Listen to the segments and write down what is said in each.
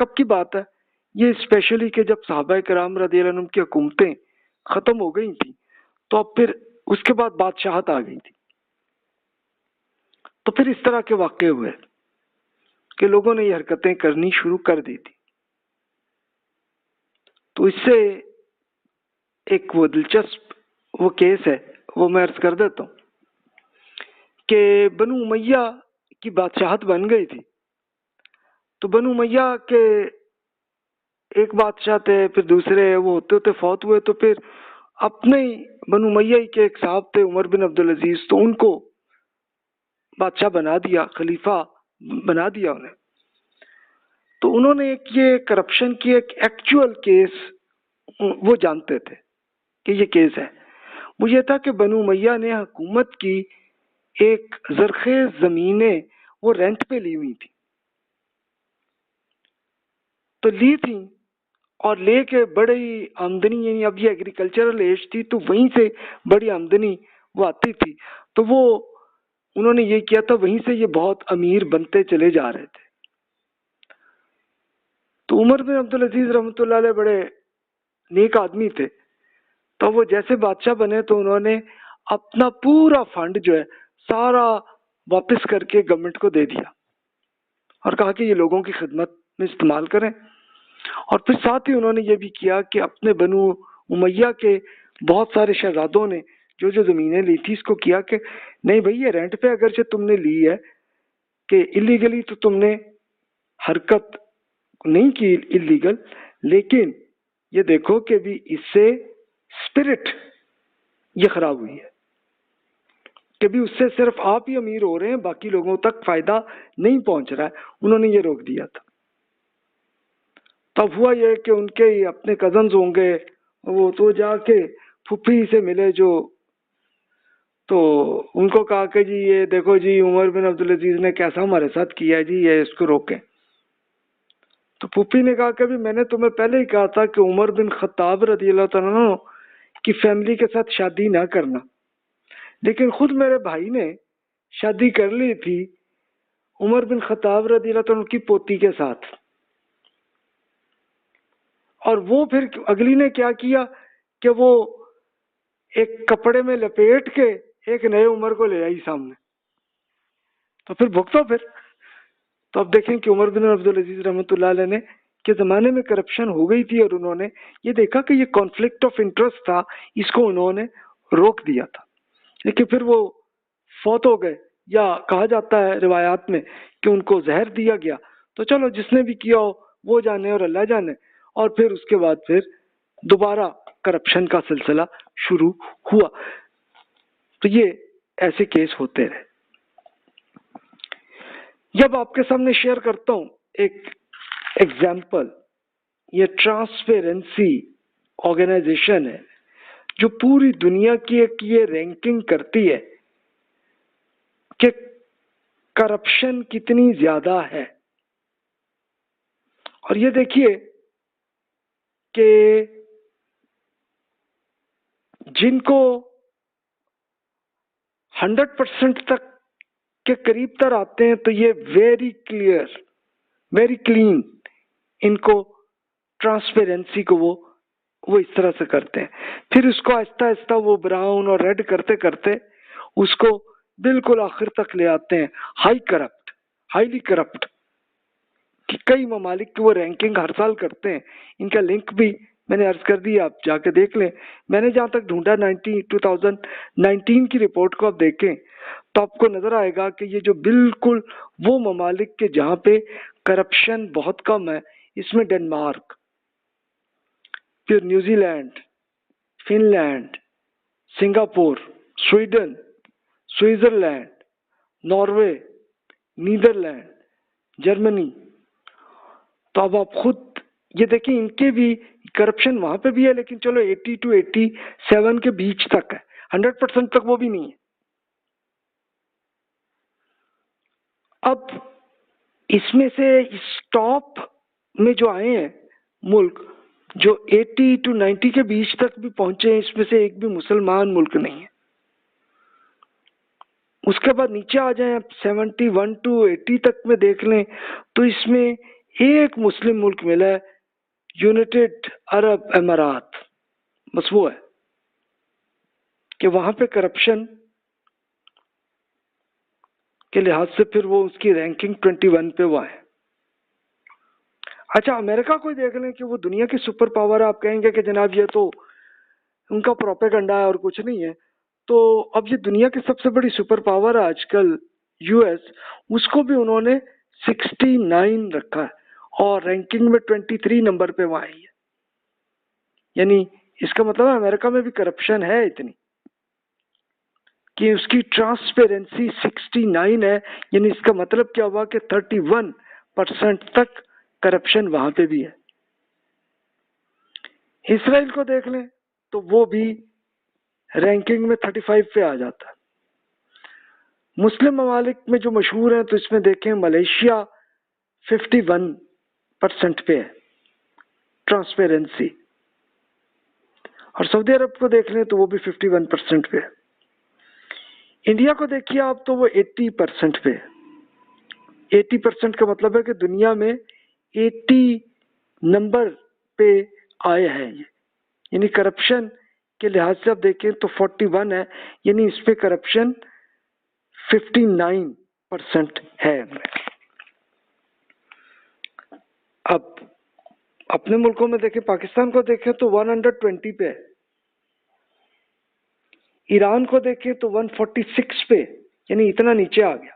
کب کی بات ہے؟ یہ اسپیشلی کہ جب صحابہ کرام رضی اللہ عنہم کی حکومتیں ختم ہو گئی تھیں تو اب پھر اس کے بعد بادشاہت آ گئی تھی، تو پھر اس طرح کے واقعے ہوئے کہ لوگوں نے یہ حرکتیں کرنی شروع کر دی تھی. تو اس سے ایک وہ دلچسپ وہ کیس ہے، وہ میں عرض کر دیتا ہوں کہ بنو امیہ کی بادشاہت بن گئی تھی. تو بنو امیہ کے ایک بادشاہ تھے، پھر دوسرے وہ ہوتے ہوتے فوت ہوئے، تو پھر اپنے ہی بنو امیہ کے ایک صاحب تھے عمر بن عبدالعزیز، تو ان کو بادشاہ بنا دیا، خلیفہ بنا دیا انہیں. تو انہوں نے ایک یہ کرپشن کی ایک ایکچوئل کیس وہ جانتے تھے کہ یہ کیس ہے. وہ یہ تھا کہ بنو امیہ نے حکومت کی ایک زرخیز زمینیں وہ رینٹ پہ لی ہوئی تھی، تو لی تھی اور لے کے بڑی آمدنی، یعنی اب یہ ایگریکلچرل ایج تھی تو وہیں سے بڑی آمدنی وہ آتی تھی. تو وہ انہوں نے یہ کیا تھا، وہیں سے یہ بہت امیر بنتے چلے جا رہے تھے. تو عمر بن عبدالعزیز رحمۃ اللہ علیہ بڑے نیک آدمی تھے، تو وہ جیسے بادشاہ بنے تو انہوں نے اپنا پورا فنڈ جو ہے سارا واپس کر کے گورنمنٹ کو دے دیا اور کہا کہ یہ لوگوں کی خدمت میں استعمال کریں. اور پھر ساتھ ہی انہوں نے یہ بھی کیا کہ اپنے بنو امیہ کے بہت سارے شہزادوں نے جو جو زمینیں لی تھی اس کو کیا کہ نہیں بھائی یہ رینٹ پہ اگرچہ تم نے لی ہے کہ اللیگلی تو تم نے حرکت نہیں کی اللیگل، لیکن یہ دیکھو کہ بھی اس سے اسپرٹ یہ خراب ہوئی ہے کہ بھی اس سے صرف آپ ہی امیر ہو رہے ہیں، باقی لوگوں تک فائدہ نہیں پہنچ رہا ہے. انہوں نے یہ روک دیا تھا. تب ہوا یہ کہ ان کے اپنے کزنز ہوں گے، وہ تو جا کے پھپھی سے ملے جو، تو ان کو کہا کہ جی یہ دیکھو جی عمر بن عبدالعزیز نے کیسا ہمارے ساتھ کیا ہے جی، یہ اس کو روکیں. تو پھپھی نے کہا کہ میں نے تمہیں پہلے ہی کہا تھا کہ عمر بن خطاب رضی اللہ تعالیٰ عنہ کی فیملی کے ساتھ شادی نہ کرنا، لیکن خود میرے بھائی نے شادی کر لی تھی عمر بن خطاب رضی اللہ تعالیٰ عنہ کی پوتی کے ساتھ. اور وہ پھر اگلی نے کیا کیا کہ وہ ایک کپڑے میں لپیٹ کے ایک نئے عمر کو لے آئی سامنے، تو پھر بھگتو پھر. تو اب دیکھیں کہ عمر بن عبدالعزیز رحمۃ اللہ علیہ نے کے زمانے میں کرپشن ہو گئی تھی، اور انہوں نے یہ دیکھا کہ یہ کانفلکٹ آف انٹرسٹ تھا، اس کو انہوں نے روک دیا تھا. لیکن پھر وہ فوت ہو گئے، یا کہا جاتا ہے روایات میں کہ ان کو زہر دیا گیا. تو چلو جس نے بھی کیا ہو وہ جانے اور اللہ جانے. اور پھر اس کے بعد پھر دوبارہ کرپشن کا سلسلہ شروع ہوا. تو یہ ایسے کیس ہوتے رہے. جب آپ کے سامنے شیئر کرتا ہوں ایک ایگزامپل، یہ ٹرانسپیرنسی آرگنائزیشن ہے جو پوری دنیا کی ایک یہ رینکنگ کرتی ہے کہ کرپشن کتنی زیادہ ہے. اور یہ دیکھیے کہ جن کو 100% تک کے قریب تر آتے ہیں تو یہ ویری کلیئر ویری کلین ان کو ٹرانسپیرنسی کو وہ اس طرح سے کرتے ہیں. پھر اس کو آہستہ آہستہ وہ براؤن اور ریڈ کرتے کرتے اس کو بالکل آخر تک لے آتے ہیں ہائیلی کرپٹ. کئی ممالک کی وہ رینکنگ ہر سال کرتے ہیں. ان کا لنک بھی میں نے عرض کر دیا، آپ جا کے دیکھ لیں. میں نے جہاں تک ڈھونڈا 2019 کی رپورٹ کو آپ دیکھیں تو آپ کو نظر آئے گا کہ یہ جو بالکل وہ ممالک کے جہاں پہ کرپشن بہت کم ہے، اس میں ڈنمارک، پھر New Zealand, Finland, Singapore, Sweden, Switzerland, Norway, Netherland, جرمنی. تو اب آپ خود یہ دیکھیں ان کے بھی کرپشن وہاں پہ بھی ہے، لیکن چلو 80 to 87 کے بیچ تک ہے، 100% تک وہ بھی نہیں ہے. اب اس میں سے اس ٹاپ میں جو آئے ہیں ملک جو 80 to 90 کے بیچ تک بھی پہنچے ہیں، اس میں سے ایک بھی مسلمان ملک نہیں ہے. اس کے بعد نیچے آ جائیں آپ 71 to 80 تک میں دیکھ لیں تو اس میں ایک مسلم ملک ملا ہے، یونائٹڈ عرب امارات، بس وہ ہے کہ وہاں پہ کرپشن کے لحاظ سے پھر وہ اس کی رینکنگ 21 پہ وہ ہے۔ اچھا امریکہ کو دیکھ لیں کہ وہ دنیا کی سپر پاور ہے، آپ کہیں گے کہ جناب یہ تو ان کا پروپیگنڈا ہے اور کچھ نہیں ہے، تو اب یہ دنیا کی سب سے بڑی سپر پاور ہے آج کل یو ایس، اس کو بھی انہوں نے 69 رکھا ہے اور رینکنگ میں 23 نمبر پہ وہ آئی ہے۔ یعنی اس کا مطلب ہے امریکہ میں بھی کرپشن ہے اتنی کہ اس کی ٹرانسپیرنسی 69 ہے، یعنی اس کا مطلب کیا ہوا کہ 31% تک کرپشن وہاں پہ بھی ہے۔ اسرائیل کو دیکھ لیں تو وہ بھی رینکنگ میں 35 پہ آ جاتا ہے۔ مسلم ممالک میں جو مشہور ہیں تو اس میں دیکھیں ملیشیا 51% پہ ہے ٹرانسپیرنسی، اور سعودی عرب کو دیکھ لیں تو وہ بھی 51% پہ ہے۔ انڈیا کو دیکھیے آپ تو وہ 80% پہ ہے۔ 80% کا مطلب ہے کہ دنیا میں 80 نمبر پہ آئے ہیں یہ، یعنی کرپشن کے لحاظ سے آپ دیکھیں تو 41 ہے، یعنی اس پہ کرپشن 59% ہے۔ اب اپنے ملکوں میں دیکھیں، پاکستان کو دیکھیں تو 120 پہ ہے، ایران کو دیکھیں تو 146 پہ، یعنی اتنا نیچے آ گیا۔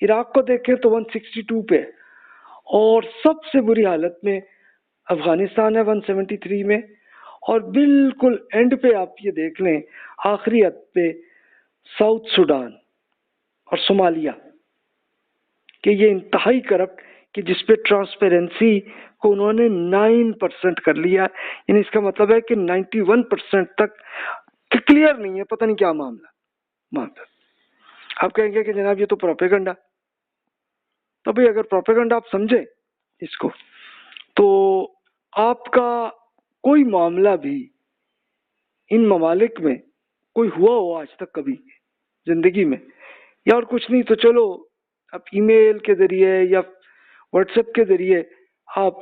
عراق کو دیکھیں تو 162 پہ، اور سب سے بری حالت میں افغانستان ہے 173 میں، اور بالکل اینڈ پہ آپ یہ دیکھ لیں آخری حد پہ ساؤتھ سوڈان اور صومالیہ، کہ یہ انتہائی کرپٹ، کہ جس پہ ٹرانسپیرنسی کو انہوں نے 9% کر لیا، یعنی اس کا مطلب ہے کہ 91% تک کلیئر نہیں ہے، پتہ نہیں کیا معاملہ۔ آپ کہیں گے کہ جناب یہ تو پروپیگنڈا، تو بھئی اگر پروپیگنڈا آپ سمجھیں اس کو تو آپ کا کوئی معاملہ بھی ان ممالک میں کوئی ہوا ہو آج تک کبھی زندگی میں، یا اور کچھ نہیں تو چلو اب ای میل کے ذریعے یا واٹس ایپ کے ذریعے آپ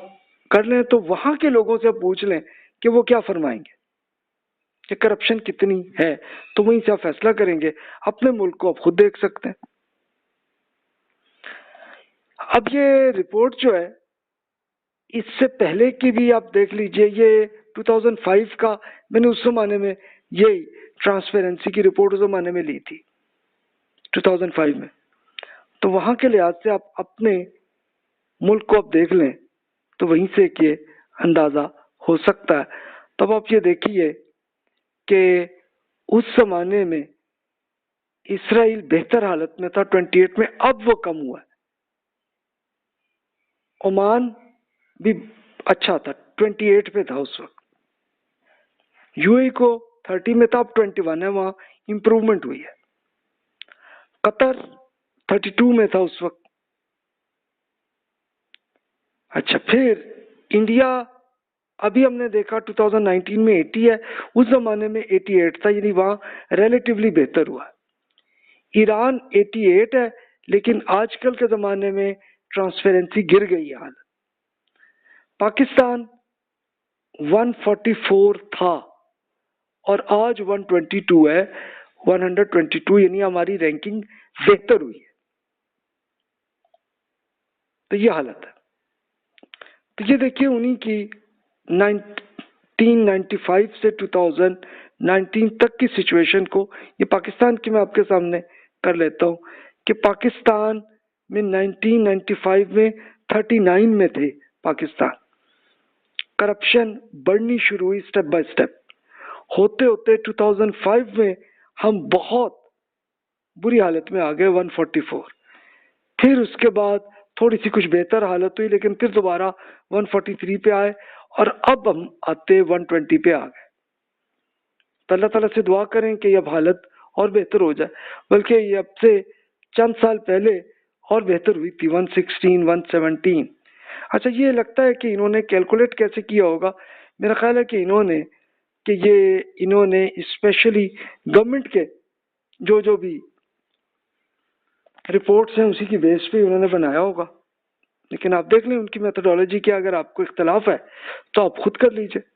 کر لیں، تو وہاں کے لوگوں سے آپ پوچھ لیں کہ وہ کیا فرمائیں گے کہ کرپشن کتنی ہے، تو وہیں سے آپ فیصلہ کریں گے۔ اپنے ملک کو آپ خود دیکھ سکتے ہیں۔ اب یہ رپورٹ جو ہے اس سے پہلے کی بھی آپ دیکھ لیجئے، یہ 2005 کا میں نے اس زمانے میں یہی ٹرانسپیرنسی کی رپورٹ اس زمانے میں لی تھی 2005 میں، تو وہاں کے لحاظ سے آپ اپنے ملک کو آپ دیکھ لیں تو وہیں سے کہ اندازہ ہو سکتا ہے۔ تب آپ یہ دیکھیے کہ اس زمانے میں اسرائیل بہتر حالت میں تھا 28 میں، اب وہ کم ہوا ہے۔ عمان بھی اچھا تھا 28 پہ تھا اس وقت، یو اے کو 30 میں تھا، اب 21 ہے، وہاں امپروومنٹ ہوئی ہے۔ قطر 32 میں تھا اس وقت۔ اچھا پھر انڈیا ابھی ہم نے دیکھا 2019 میں 80 ہے، اس زمانے میں 88 تھا، یعنی وہاں ریلیٹیولی بہتر ہوا۔ ایران 88 ہے، لیکن آج کل کے زمانے میں ٹرانسپیرنسی گر گئی ہے حالت۔ پاکستان 144 تھا اور آج 122 ہے، 122، یعنی ہماری رینکنگ بہتر ہوئی ہے۔ تو یہ حالت ہے۔ تو یہ دیکھیے انہی کی 1995 سے 2019 تک کی سچویشن کو، یہ پاکستان کی میں آپ کے سامنے کر لیتا ہوں کہ پاکستان میں 1995 میں 39 میں تھے پاکستان۔ کرپشن بڑھنی شروع ہوئی سٹیپ بائی سٹیپ، ہوتے ہوتے 2005 میں ہم بہت بری حالت میں آ گئے 144، پھر اس کے بعد تھوڑی سی کچھ بہتر حالت ہوئی، لیکن پھر دوبارہ 143 پہ آئے، اور اب ہم آتے 120 پہ آ گئے۔ تو اللہ تعالیٰ سے دعا کریں کہ اب حالت اور بہتر ہو جائے، بلکہ یہ اب سے چند سال پہلے اور بہتر ہوئی تھی 116 117۔ اچھا یہ لگتا ہے کہ انہوں نے کیلکولیٹ کیسے کیا ہوگا، میرا خیال ہے کہ انہوں نے اسپیشلی گورنمنٹ کے جو بھی رپورٹس ہیں اسی کی بیس پہ انہوں نے بنایا ہوگا، لیکن آپ دیکھ لیں ان کی میتھڈالوجی کیا، اگر آپ کو اختلاف ہے تو آپ خود کر لیجئے.